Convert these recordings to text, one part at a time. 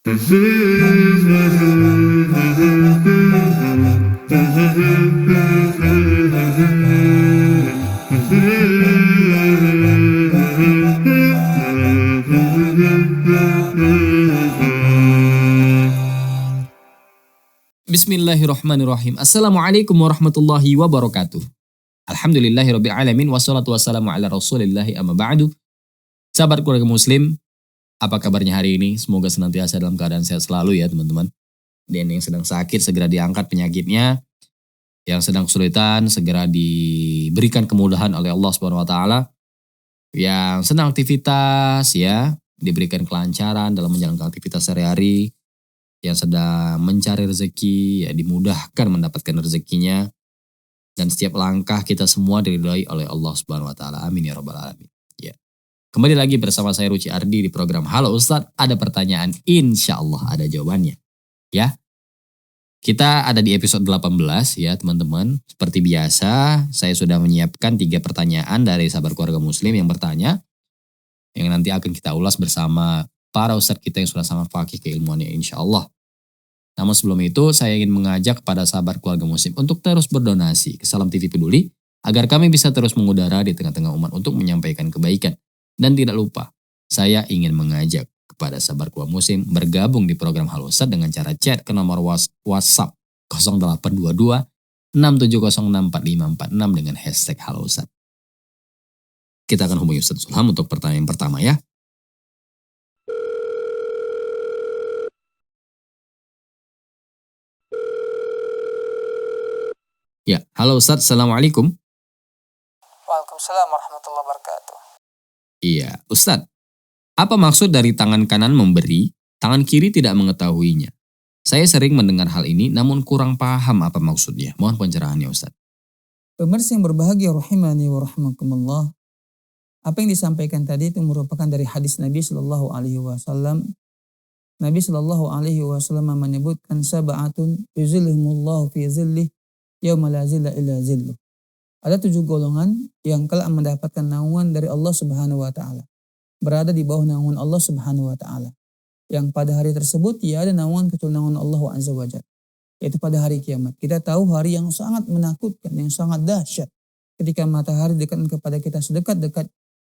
Bismillahirrahmanirrahim. Assalamualaikum warahmatullahi wabarakatuh. Alhamdulillahirabbil alamin wassalatu wassalamu ala Rasulillahi amma ba'du. Sahabat keluarga muslim, apa kabarnya hari ini? Semoga senantiasa dalam keadaan sehat selalu ya teman-teman. Dan yang sedang sakit segera diangkat penyakitnya. Yang sedang kesulitan segera diberikan kemudahan oleh Allah Subhanahu wa taala. Yang sedang aktivitas ya diberikan kelancaran dalam menjalankan aktivitas sehari-hari. Yang sedang mencari rezeki ya dimudahkan mendapatkan rezekinya. Dan setiap langkah kita semua diridhoi oleh Allah Subhanahu wa taala. Amin ya rabbal alamin. Ya. Kembali lagi bersama saya Ruci Ardi di program Halo Ustadz. Ada pertanyaan, insya Allah ada jawabannya. Ya. Kita ada di episode 18 ya teman-teman. Seperti biasa, saya sudah menyiapkan 3 pertanyaan dari sahabat keluarga muslim yang bertanya. Yang nanti akan kita ulas bersama para ustadz kita yang sudah sama fakih keilmuannya insya Allah. Namun sebelum itu saya ingin mengajak kepada sahabat keluarga muslim untuk terus berdonasi ke Salam TV Peduli agar kami bisa terus mengudara di tengah-tengah umat untuk menyampaikan kebaikan. Dan tidak lupa, saya ingin mengajak kepada sahabat keluarga muslim bergabung di program Halo Ustadz dengan cara chat ke nomor WhatsApp 0822 67064546 dengan hashtag Halo Ustadz. Kita akan hubungi Ustadz Sulham untuk pertanyaan pertama ya. Ya, halo Ustadz, Assalamualaikum. Waalaikumsalam warahmatullahi wabarakatuh. Iya, Ustadz, apa maksud dari tangan kanan memberi, tangan kiri tidak mengetahuinya? Saya sering mendengar hal ini namun kurang paham apa maksudnya. Mohon pencerahannya Ustadz. Pemirsa yang berbahagia rahimani wa rahmakumullah. Apa yang disampaikan tadi itu merupakan dari hadis Nabi Shallallahu Alaihi Wasallam. Nabi Shallallahu Alaihi Wasallam menyebutkan sab'atun yuzilhumullahu fi zillih yauma la zilla illa zilluh. Ada 7 golongan yang kelak mendapatkan naungan dari Allah Subhanahu wa taala. Berada di bawah naungan Allah Subhanahu wa taala. Yang pada hari tersebut tiada naungan kecuali naungan Allah Azza wa Jalla. Yaitu pada hari kiamat. Kita tahu hari yang sangat menakutkan, yang sangat dahsyat. Ketika matahari dekat kepada kita sedekat-dekat.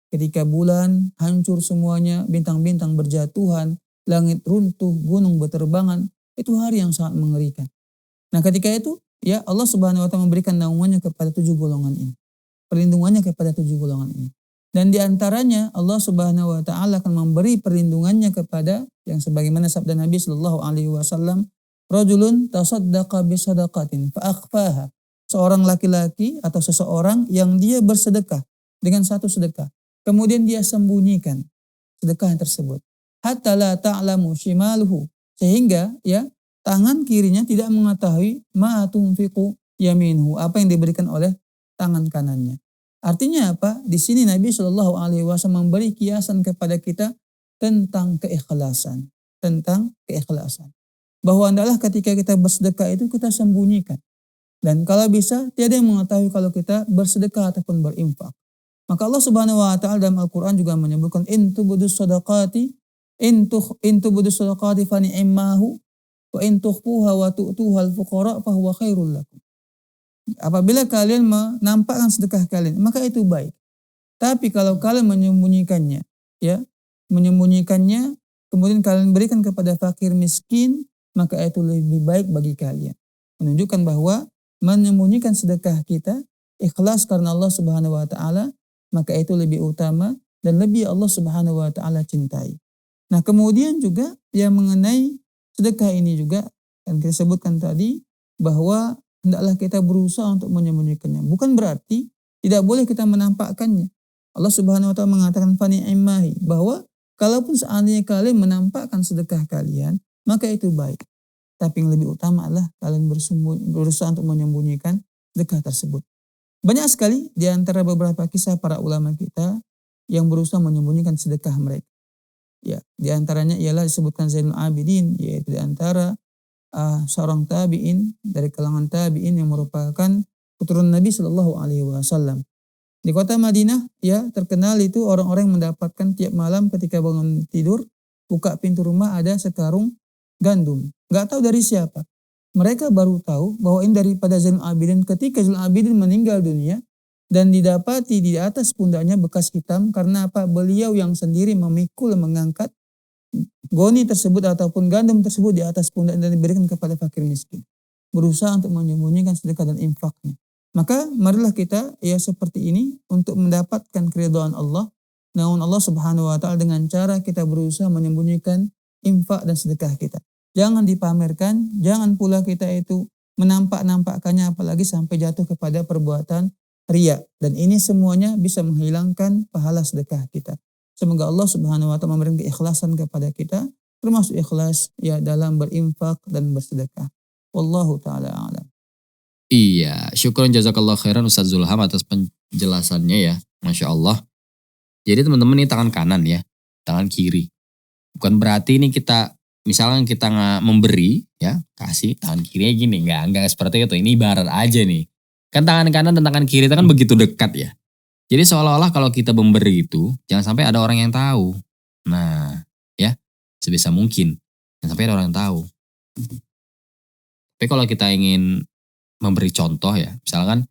Ketika bulan hancur semuanya, bintang-bintang berjatuhan, langit runtuh, gunung berterbangan. Itu hari yang sangat mengerikan. Nah ketika itu, ya Allah Subhanahu wa taala memberikan naungannya kepada 7 golongan ini. Perlindungannya kepada 7 golongan ini. Dan di antaranya Allah Subhanahu wa taala akan memberi perlindungannya kepada yang sebagaimana sabda Nabi sallallahu alaihi wasallam, rajulun tasaddaqa bi sadaqatin fa akhfaha. Seorang laki-laki atau seseorang yang dia bersedekah dengan satu sedekah, kemudian dia sembunyikan sedekah yang tersebut. Hatta la ta'lamu shimaluhu, sehingga ya tangan kirinya tidak mengetahui ma tunfiqu yaminuhu, apa yang diberikan oleh tangan kanannya. Artinya apa? Di sini Nabi Shallallahu Alaihi Wasallam memberi kiasan kepada kita tentang keikhlasan, bahwa adalah ketika kita bersedekah itu kita sembunyikan, dan kalau bisa tiada yang mengetahui kalau kita bersedekah ataupun berinfak. Maka Allah Subhanahu Wa Taala dalam Al-Quran juga menyebutkan in tubudus sadaqati fa ni'mahu wa in tukhfuha wa tu'tuha al-fuqara fa huwa khairul lakum. Apabila kalian menampakkan sedekah kalian, maka itu baik. Tapi kalau kalian menyembunyikannya, kemudian kalian berikan kepada fakir miskin, maka itu lebih baik bagi kalian. Menunjukkan bahwa menyembunyikan sedekah kita ikhlas karena Allah Subhanahu wa taala, maka itu lebih utama dan lebih Allah Subhanahu wa taala cintai. Nah, kemudian juga yang mengenai sedekah ini juga yang kita sebutkan tadi bahwa hendaklah kita berusaha untuk menyembunyikannya. Bukan berarti tidak boleh kita menampakkannya. Allah Subhanahu wa taala mengatakan fani'immahi, bahwa kalaupun seandainya kalian menampakkan sedekah kalian, maka itu baik. Tapi yang lebih utama adalah kalian berusaha untuk menyembunyikan sedekah tersebut. Banyak sekali di antara beberapa kisah para ulama kita yang berusaha menyembunyikan sedekah mereka. Ya, di antaranya ialah disebutkan Zainul Abidin, yaitu di antara seorang tabi'in dari kalangan tabi'in yang merupakan keturunan Nabi Shallallahu Alaihi Wasallam. Di kota Madinah, ya terkenal itu orang-orang yang mendapatkan tiap malam ketika bangun tidur buka pintu rumah ada sekarung gandum. Gak tahu dari siapa. Mereka baru tahu bahwa ini daripada Zainul Abidin ketika Zainul Abidin meninggal dunia dan didapati di atas pundaknya bekas hitam karena apa? Beliau yang sendiri memikul mengangkat goni tersebut ataupun gandum tersebut di atas pundak dan diberikan kepada fakir miskin. Berusaha untuk menyembunyikan sedekah dan infaknya. Maka marilah kita ya seperti ini untuk mendapatkan keridhaan Allah. Namun Allah Subhanahu wa taala dengan cara kita berusaha menyembunyikan infak dan sedekah kita. Jangan dipamerkan, jangan pula kita itu menampak-nampakkannya apalagi sampai jatuh kepada perbuatan riya. Dan ini semuanya bisa menghilangkan pahala sedekah kita. Semoga Allah Subhanahu wa taala memberikan keikhlasan kepada kita, termasuk ikhlas ya dalam berinfak dan bersedekah. Wallahu taala a'lam. Iya, syukron jazakallah khairan Ustaz Zulham atas penjelasannya ya. Masya Allah. Jadi teman-teman ini tangan kanan ya, tangan kiri. Bukan berarti ini kita, misalkan kita nggak memberi ya, kasih tangan kirinya gini. Enggak seperti itu. Ini ibarat aja nih. Kan tangan kanan dan tangan kiri itu kan begitu dekat ya. Jadi seolah-olah kalau kita memberi itu, jangan sampai ada orang yang tahu. Nah ya, sebisa mungkin. Jangan sampai ada orang yang tahu. Tapi kalau kita ingin memberi contoh ya, misalkan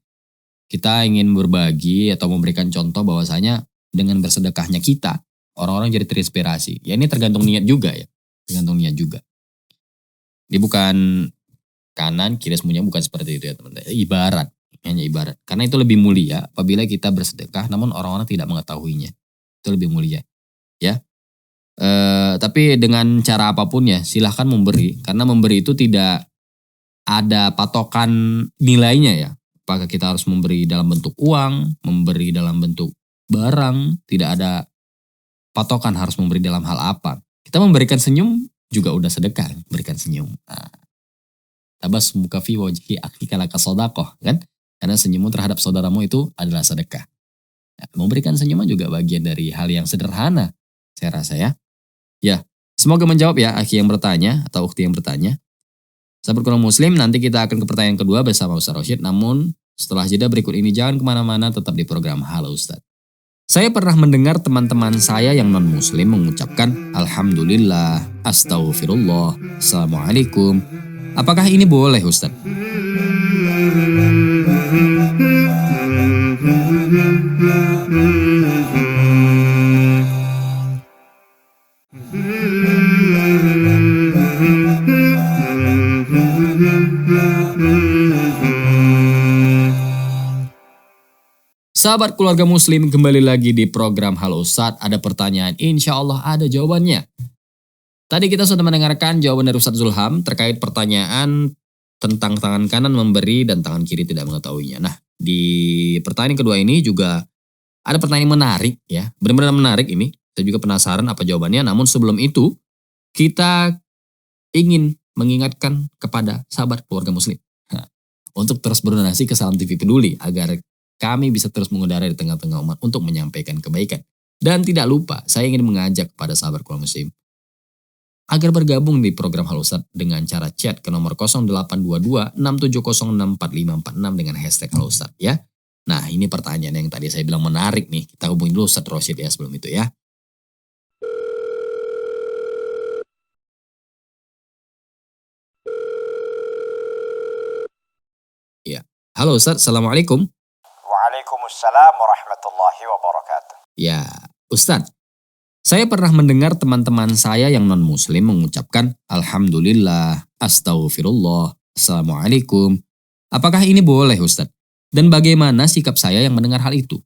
kita ingin berbagi atau memberikan contoh bahwasanya dengan bersedekahnya kita, orang-orang jadi terinspirasi. Ya ini tergantung niat juga ya, tergantung niat juga. Ini bukan kanan, kiri semuanya bukan seperti itu ya teman-teman. Ibarat, hanya ibarat. Karena itu lebih mulia apabila kita bersedekah namun orang-orang tidak mengetahuinya. Itu lebih mulia ya. Tapi dengan cara apapun ya silahkan memberi. Karena memberi itu tidak ada patokan nilainya ya. Apakah kita harus memberi dalam bentuk uang, memberi dalam bentuk barang, tidak ada patokan harus memberi dalam hal apa. Kita memberikan senyum juga udah sedekah, memberikan senyum. Tabasmuka fi wajhi akhika laka shadaqah kan? Karena senyummu terhadap saudaramu itu adalah sedekah. Ya, memberikan senyuman juga bagian dari hal yang sederhana, saya rasa ya. Ya, semoga menjawab ya akhi yang bertanya atau ukhti yang bertanya. Sahabat Quran Muslim, nanti kita akan ke pertanyaan kedua bersama Ustaz Rosyid. Namun setelah jeda berikut ini jangan kemana-mana, tetap di program Halo Ustaz. Saya pernah mendengar teman-teman saya yang non-muslim mengucapkan Alhamdulillah, Astaghfirullah, Assalamualaikum. Apakah ini boleh Ustaz? Sahabat keluarga muslim, kembali lagi di program Halo Ustadz. Ada pertanyaan, insya Allah ada jawabannya. Tadi kita sudah mendengarkan jawaban dari Ustadz Zulham terkait pertanyaan tentang tangan kanan memberi dan tangan kiri tidak mengetahuinya. Nah, di pertanyaan kedua ini juga ada pertanyaan menarik ya. Benar-benar menarik ini. Saya juga penasaran apa jawabannya. Namun sebelum itu, kita ingin mengingatkan kepada sahabat keluarga muslim. Untuk terus berdonasi ke Salam TV Peduli agar kami bisa terus mengudara di tengah-tengah umat untuk menyampaikan kebaikan. Dan tidak lupa, saya ingin mengajak kepada sahabat keluarga muslim agar bergabung di program Halo Ustadz dengan cara chat ke nomor 0822 67064546 dengan hashtag Halo Ustadz ya. Nah ini pertanyaan yang tadi saya bilang menarik nih. Kita hubungi dulu Ustadz Rosyid ya sebelum itu ya. Ya. Halo Ustadz, Assalamualaikum. Waalaikumsalam warahmatullahi wabarakatuh. Ya, Ustadz, saya pernah mendengar teman-teman saya yang non-muslim mengucapkan Alhamdulillah, Astaghfirullah, Assalamualaikum. Apakah ini boleh Ustadz? Dan bagaimana sikap saya yang mendengar hal itu?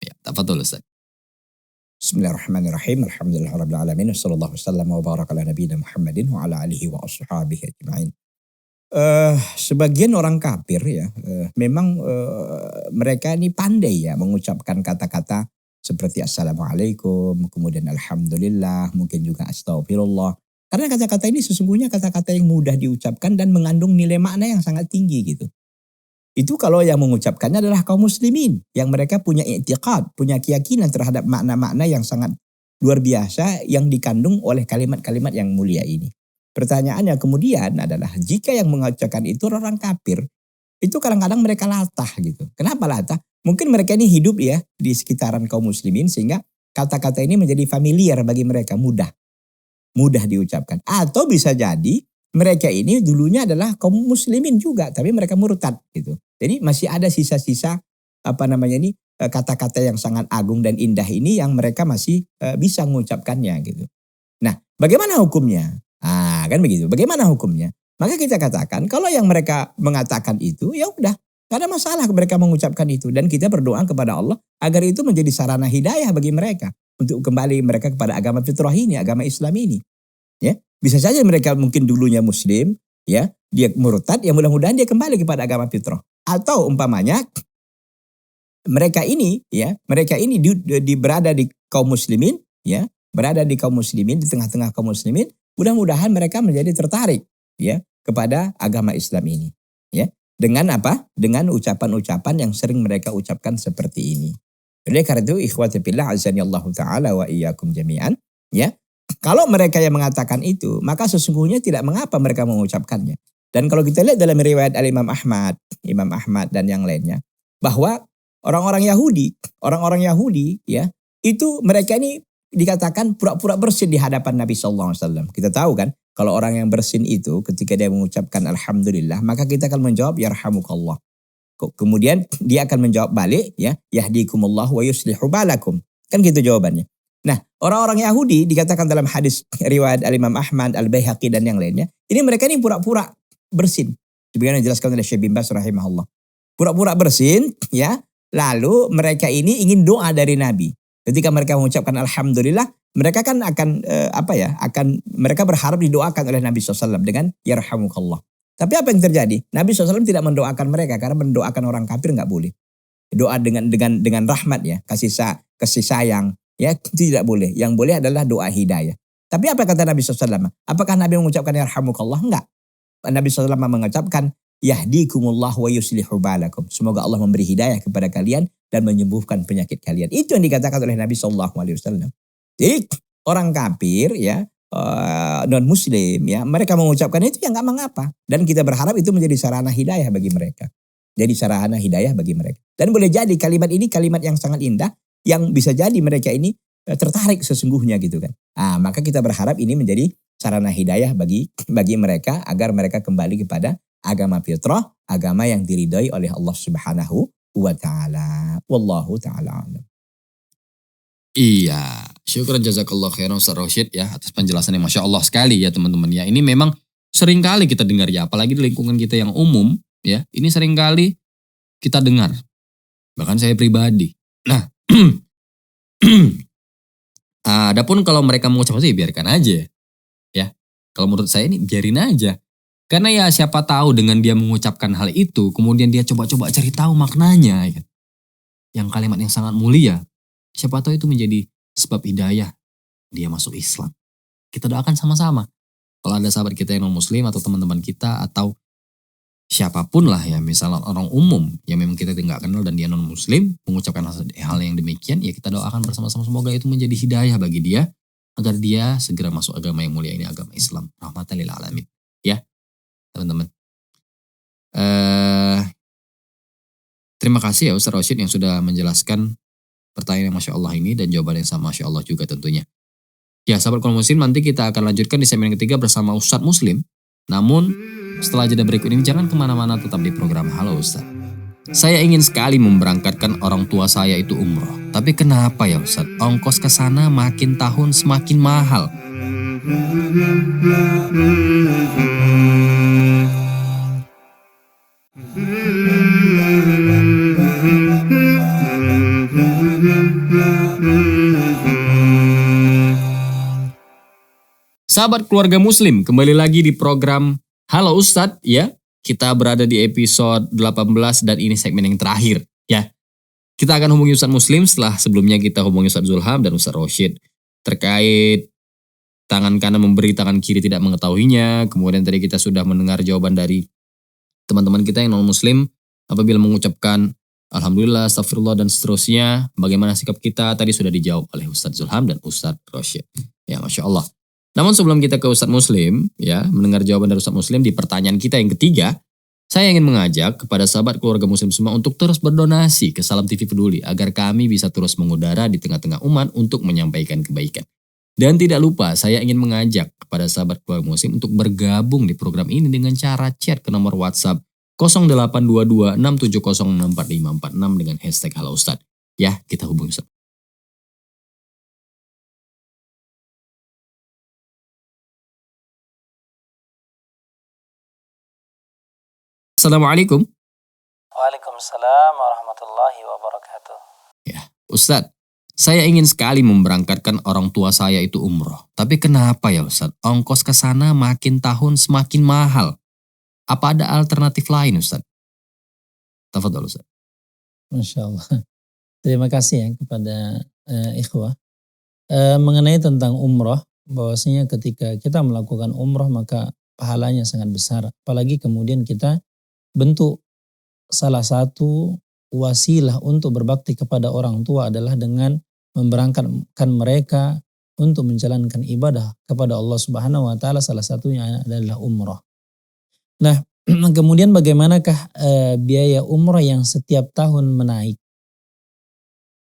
Ya, tafadhol Ustadz. Bismillahirrahmanirrahim. Alhamdulillahirabbil alamin. Wassallallahu wasallam wa baraka ala nabiyina Muhammadin wa ala alihi wa ashabihi ajmain. Sebagian orang kafir ya, memang mereka ini pandai ya mengucapkan kata-kata seperti Assalamualaikum, kemudian Alhamdulillah, mungkin juga Astaghfirullah. Karena kata-kata ini sesungguhnya kata-kata yang mudah diucapkan dan mengandung nilai makna yang sangat tinggi gitu. Itu kalau yang mengucapkannya adalah kaum muslimin, yang mereka punya i'tiqad, punya keyakinan terhadap makna-makna yang sangat luar biasa yang dikandung oleh kalimat-kalimat yang mulia ini. Pertanyaannya kemudian adalah jika yang mengucapkan itu orang kafir, itu kadang-kadang mereka latah gitu. Kenapa latah? Mungkin mereka ini hidup ya di sekitaran kaum muslimin sehingga kata-kata ini menjadi familiar bagi mereka, mudah. mudah diucapkan. Atau bisa jadi mereka ini dulunya adalah kaum muslimin juga, tapi mereka murtad gitu. Jadi masih ada sisa-sisa kata-kata yang sangat agung dan indah ini yang mereka masih bisa mengucapkannya gitu. Nah, bagaimana hukumnya? Kan begitu. Bagaimana hukumnya? Maka kita katakan kalau yang mereka mengatakan itu ya udah, gak ada masalah mereka mengucapkan itu, dan kita berdoa kepada Allah agar itu menjadi sarana hidayah bagi mereka untuk kembali mereka kepada agama fitrah ini, agama Islam ini. Ya, bisa saja mereka mungkin dulunya muslim, ya, dia murtad, ya mudah-mudahan dia kembali kepada agama fitrah. Atau umpamanya mereka ini berada di kaum muslimin, ya, berada di kaum muslimin, di tengah-tengah kaum muslimin, mudah-mudahan mereka menjadi tertarik, ya, kepada agama Islam ini, ya. Dengan apa? Dengan ucapan-ucapan yang sering mereka ucapkan seperti ini. Oleh karena itu, ikhwati fillah azanillahu taala wa iyyakum jami'an, ya. Kalau mereka yang mengatakan itu, maka sesungguhnya tidak mengapa mereka mengucapkannya. Dan kalau kita lihat dalam riwayat Imam Ahmad dan yang lainnya, bahwa orang-orang Yahudi, ya, itu mereka ini dikatakan pura-pura bersin di hadapan Nabi SAW. Kita tahu kan, kalau orang yang bersin itu ketika dia mengucapkan alhamdulillah, maka kita akan menjawab yarhamukallah. Kemudian dia akan menjawab balik, ya, yahdikumullah wa yuslihu balakum. Kan gitu jawabannya. Nah, orang-orang Yahudi dikatakan dalam hadis riwayat Imam Ahmad, Al-Baihaqi dan yang lainnya, ini mereka ini pura-pura bersin. Sebagaimana dijelaskan oleh Syekh bin Baz rahimahullah. Pura-pura bersin, ya. Lalu mereka ini ingin doa dari Nabi. Ketika mereka mengucapkan alhamdulillah, mereka kan mereka berharap didoakan oleh Nabi SAW dengan yarhamukallah. Tapi apa yang terjadi? Nabi SAW tidak mendoakan mereka, karena mendoakan orang kafir nggak boleh. Doa dengan rahmat, ya, kasih sayang, ya, tidak boleh. Yang boleh adalah doa hidayah. Tapi apa kata Nabi SAW? Apakah Nabi mengucapkan yarhamukallah? Enggak. Nabi SAW mengucapkan yahdikumullah wa yuslihu balakum. Semoga Allah memberi hidayah kepada kalian dan menyembuhkan penyakit kalian. Itu yang dikatakan oleh Nabi SAW. Jadi orang kafir, ya, non muslim, ya, mereka mengucapkan itu ya nggak mengapa. Dan kita berharap itu menjadi sarana hidayah bagi mereka. Jadi sarana hidayah bagi mereka. Dan boleh jadi kalimat ini kalimat yang sangat indah, yang bisa jadi mereka ini tertarik sesungguhnya gitu kan. Maka kita berharap ini menjadi sarana hidayah bagi mereka agar mereka kembali kepada agama fitrah, agama yang diridhai oleh Allah Subhanahu wa taala. Wallahu taala alam. Iya, syukur jazakallah khairan Ustaz Rosyid, ya, atas penjelasannya, Masya Allah sekali, ya teman-teman, ya. Ini memang sering kali kita dengar, ya, apalagi di lingkungan kita yang umum, ya, ini sering kali kita dengar. Bahkan saya pribadi. Nah, adapun kalau mereka mengucapkan itu, ya biarkan aja, ya. Kalau menurut saya ini biarin aja. Karena ya siapa tahu dengan dia mengucapkan hal itu, kemudian dia coba-coba cari tahu maknanya, ya. Yang kalimat yang sangat mulia. Siapa tahu itu menjadi sebab hidayah dia masuk Islam. Kita doakan sama-sama. Kalau ada sahabat kita yang non muslim atau teman-teman kita atau siapapun lah, ya, misalnya orang umum yang memang kita tidak kenal dan dia non muslim mengucapkan hal yang demikian, ya kita doakan bersama-sama semoga itu menjadi hidayah bagi dia agar dia segera masuk agama yang mulia ini, agama Islam. Rahmatan lil alamin. Ya, teman-teman. Terima kasih ya Ustaz Rosyid yang sudah menjelaskan pertanyaan yang Masya Allah ini dan jawaban yang sama Masya Allah juga tentunya. Ya, sahabat kaum muslim, nanti kita akan lanjutkan di segmen ketiga bersama Ustadz Muslim. Namun setelah jeda berikut ini jangan kemana-mana, tetap di program Halo Ustadz. Saya ingin sekali memberangkatkan orang tua saya itu umroh. Tapi kenapa ya Ustadz? Ongkos ke sana makin tahun semakin mahal. Sahabat keluarga muslim, kembali lagi di program Halo Ustadz, ya. Kita berada di episode 18 dan ini segmen yang terakhir, ya. Kita akan hubungi Ustadz Muslim setelah sebelumnya kita hubungi Ustadz Zulham dan Ustadz Rosyid terkait tangan kanan memberi, tangan kiri tidak mengetahuinya. Kemudian tadi kita sudah mendengar jawaban dari teman-teman kita yang non muslim apabila mengucapkan alhamdulillah, astagfirullah dan seterusnya. Bagaimana sikap kita tadi sudah dijawab oleh Ustadz Zulham dan Ustadz Rosyid. Ya, Masya Allah. Namun sebelum kita ke Ustadz Muslim, ya, mendengar jawaban dari Ustadz Muslim di pertanyaan kita yang ketiga, saya ingin mengajak kepada sahabat keluarga muslim semua untuk terus berdonasi ke Salam TV Peduli agar kami bisa terus mengudara di tengah-tengah umat untuk menyampaikan kebaikan. Dan tidak lupa saya ingin mengajak kepada sahabat keluarga muslim untuk bergabung di program ini dengan cara chat ke nomor WhatsApp 0822 670 6546 dengan hashtag Halo Ustadz. Ya, kita hubungi Ustadz. Assalamualaikum. Waalaikumsalam warahmatullahi wabarakatuh. Ya, Ustadz, saya ingin sekali memberangkatkan orang tua saya itu umroh. Tapi kenapa ya Ustadz, ongkos ke sana makin tahun semakin mahal. Apa ada alternatif lain Ustadz? Tafadhol Ustadz. Masya Allah. Terima kasih ya kepada ikhwah. Mengenai tentang umroh, bahwasanya ketika kita melakukan umroh maka pahalanya sangat besar. Apalagi kemudian kita bentuk salah satu wasilah untuk berbakti kepada orang tua adalah dengan memberangkatkan mereka untuk menjalankan ibadah kepada Allah Subhanahu wa taala, salah satunya adalah umrah. Nah, kemudian bagaimanakah biaya umrah yang setiap tahun menaik?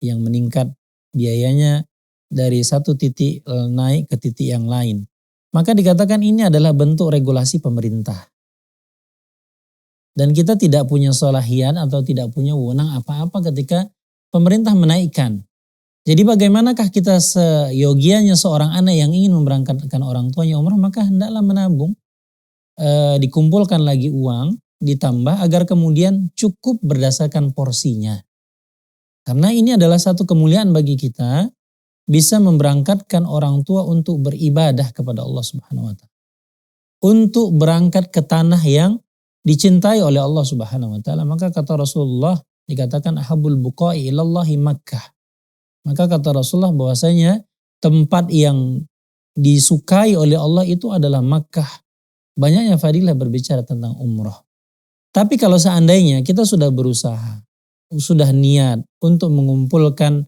Yang meningkat biayanya dari satu titik naik ke titik yang lain. Maka dikatakan ini adalah bentuk regulasi pemerintah. Dan kita tidak punya solahian atau tidak punya wewenang apa-apa ketika pemerintah menaikkan. Jadi bagaimanakah kita seyogianya seorang anak yang ingin memberangkatkan orang tuanya umrah, maka hendaklah menabung, dikumpulkan lagi uang, ditambah agar kemudian cukup berdasarkan porsinya. Karena ini adalah satu kemuliaan bagi kita, bisa memberangkatkan orang tua untuk beribadah kepada Allah Subhanahu wa taala. Untuk berangkat ke tanah yang dicintai oleh Allah Subhanahu wa taala, maka kata Rasulullah dikatakan ahabul buqa'i ilallahi Makkah. Maka kata Rasulullah bahwasanya tempat yang disukai oleh Allah itu adalah Makkah. Banyaknya fadilah berbicara tentang umrah. Tapi kalau seandainya kita sudah berusaha, sudah niat untuk mengumpulkan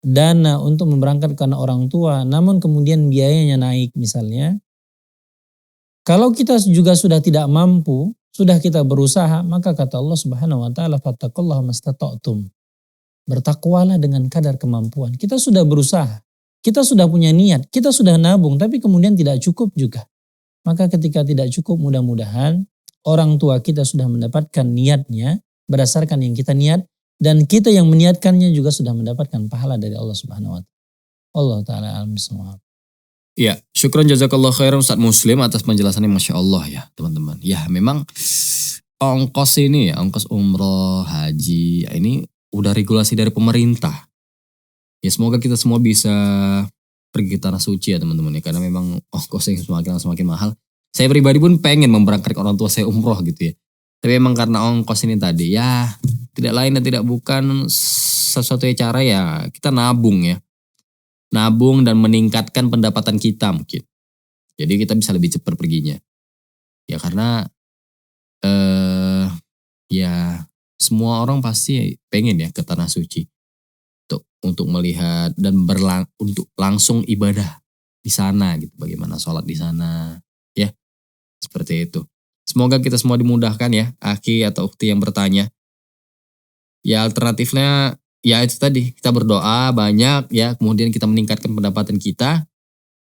dana untuk memberangkatkan orang tua, namun kemudian biayanya naik misalnya, kalau kita juga sudah tidak mampu, sudah kita berusaha, maka kata Allah Subhanahu wa taala, fattaqullaha mastata'tum. Bertakwalah dengan kadar kemampuan. Kita sudah berusaha, kita sudah punya niat, kita sudah nabung, tapi kemudian tidak cukup juga. Maka ketika tidak cukup, mudah-mudahan orang tua kita sudah mendapatkan niatnya berdasarkan yang kita niat, dan kita yang meniatkannya juga sudah mendapatkan pahala dari Allah Subhanahu wa taala. Allah taala alam bisawab. Ya, syukran jazakallah khairan Ustadz Muslim atas penjelasannya, Masya Allah ya teman-teman. Ya memang ongkos ini ya, ongkos umroh, haji, ya ini udah regulasi dari pemerintah. Ya semoga kita semua bisa pergi ke tanah suci ya teman-teman ya, karena memang ongkosnya semakin mahal. Saya pribadi pun pengen memberangkatkan orang tua saya umroh gitu ya. Tapi memang karena ongkos ini tadi ya, tidak lain dan tidak bukan sesuatu cara ya kita nabung ya. Nabung dan meningkatkan pendapatan kita mungkin. Jadi kita bisa lebih cepat perginya. Ya karena ya semua orang pasti pengen ya ke tanah suci. Untuk melihat dan untuk langsung ibadah di sana gitu. Bagaimana sholat di sana ya. Seperti itu. Semoga kita semua dimudahkan ya. Aki atau ukti yang bertanya. Ya alternatifnya ya itu tadi, kita berdoa banyak ya, kemudian kita meningkatkan pendapatan kita,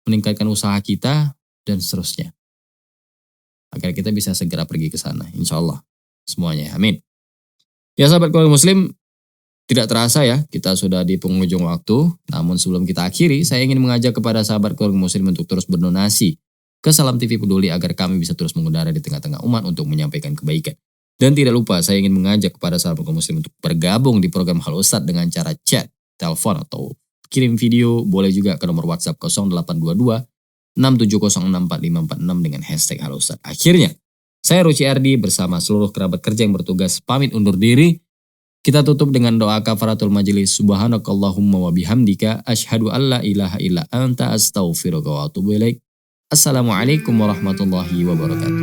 meningkatkan usaha kita, dan seterusnya. Agar kita bisa segera pergi ke sana, insya Allah. Semuanya, amin. Ya sahabat keluarga muslim, tidak terasa ya, kita sudah di penghujung waktu. Namun sebelum kita akhiri, saya ingin mengajak kepada sahabat keluarga muslim untuk terus berdonasi ke Salam TV Peduli agar kami bisa terus mengudara di tengah-tengah umat untuk menyampaikan kebaikan. Dan tidak lupa saya ingin mengajak kepada sahabat muslim untuk bergabung di program Halo Ustadz dengan cara chat, telepon atau kirim video, boleh juga ke nomor WhatsApp 0822 6706546 dengan hashtag Halo Ustadz. Akhirnya, saya Ruci Ardi bersama seluruh kerabat kerja yang bertugas pamit undur diri. Kita tutup dengan doa kafaratul majelis. Subhanakallahumma wa bihamdika asyhadu an la ilaha illa anta astaghfiruka wa atubu ilaik. Assalamualaikum warahmatullahi wabarakatuh.